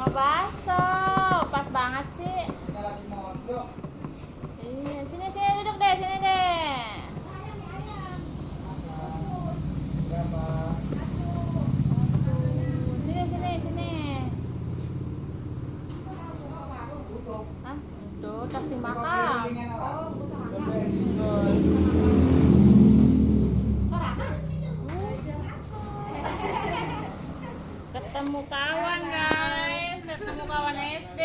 Mau bakso, pas banget sih. Kita lagi mondok. Iya, sini sini duduk deh, sini deh. Berapa? Sini sini sini. Tutup. Hah? Tuh, tas Kopi dimakan. ringan apa? Ketemu kawan guys, ketemu kawan SD.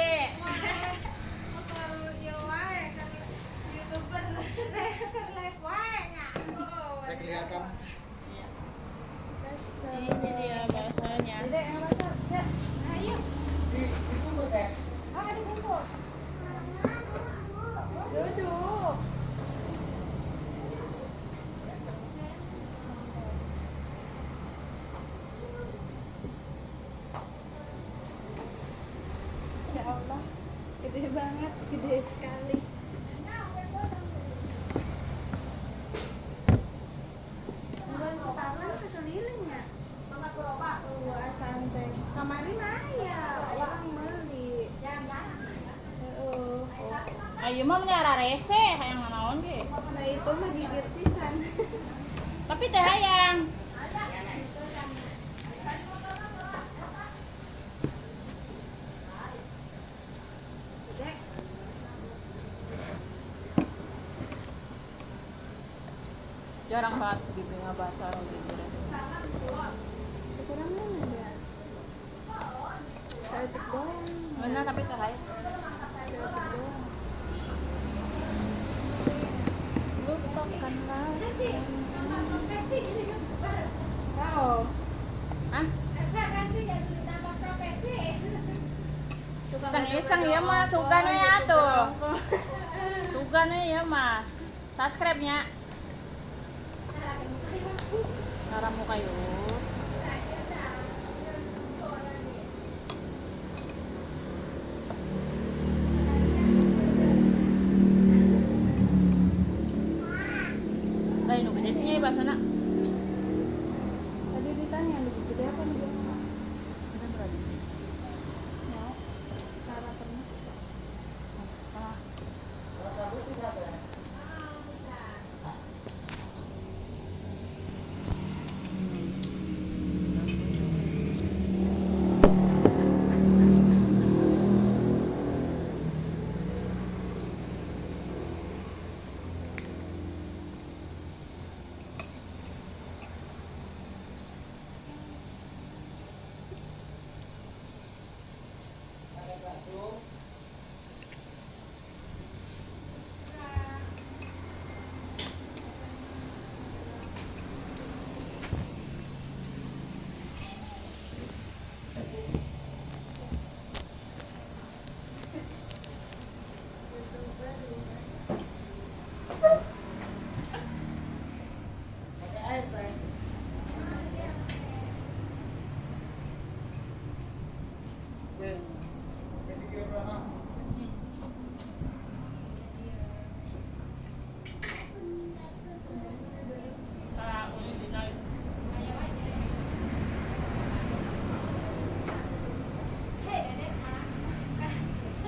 Saya kelihatan. Ini dia baksonya. Dibungkus ya? Duduk. Ya Allah, gede banget, gede sekali. Wah, santai. Kemarin aya orang beli. Ayo mah nyara rese hayang naon ge. Nah itu mah gigit pisan. Tapi teh hayang. Jarang banget gitu ngabasa gitu. Sekarang mana dia? Seetik doang. Benar tapi teh hayang. Seetik doang. Lupakanlah Oh, Hah? Iseng-iseng ya mah sugan we atuh. Sugan we ya mah. Subscribe-nya. Naramu kayo. Lain nu gede sih bahasana. tadi ditanya lebih gede apa nih biasa? Kita berani. Mau cara pernah?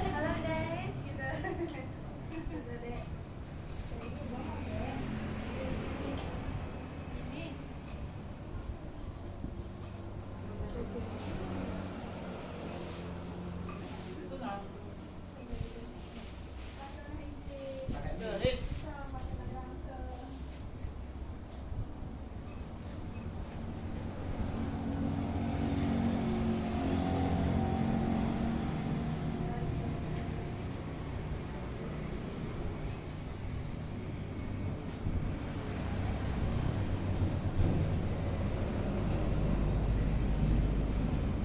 Halo guys, gitu.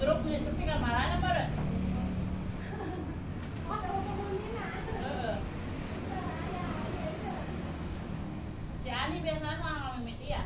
Grup ni sepi kamarana pada. Si Ani biasanya sama kami mitian.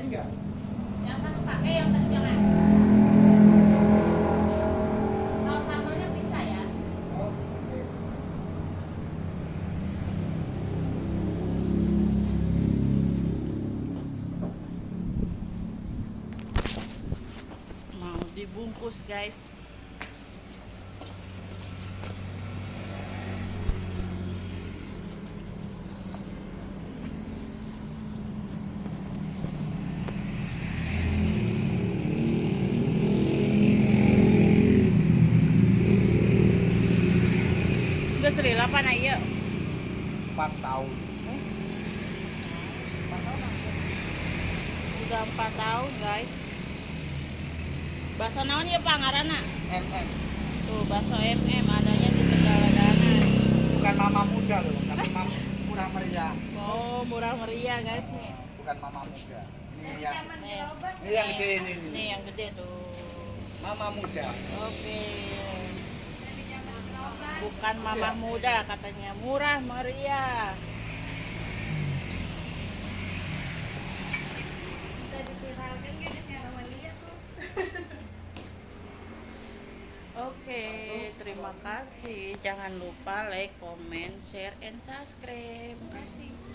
ini enggak? Yang satu pakai, yang satu jangan. Kalau sambalnya bisa ya. Oh, oke. Mau dibungkus guys. Udah seri 8 aja. 4 tahun. Udah 4 tahun guys. Bakso naon ya Pak ngaranna? MM. Tuh bakso MM adanya di Tegaladana. Bukan mama muda loh, tapi mama murah meriah. Oh murah meriah guys nih. Bukan mama muda. Ini yang Nih, ini yang gede ini. nih yang gede tuh. Mama muda. Oke. Bukan mamah muda katanya, murah meriah. Kita diviralkan guys yang Amalia tuh. Oke, terima kasih. Jangan lupa like, comment, share, and subscribe. Terima kasih.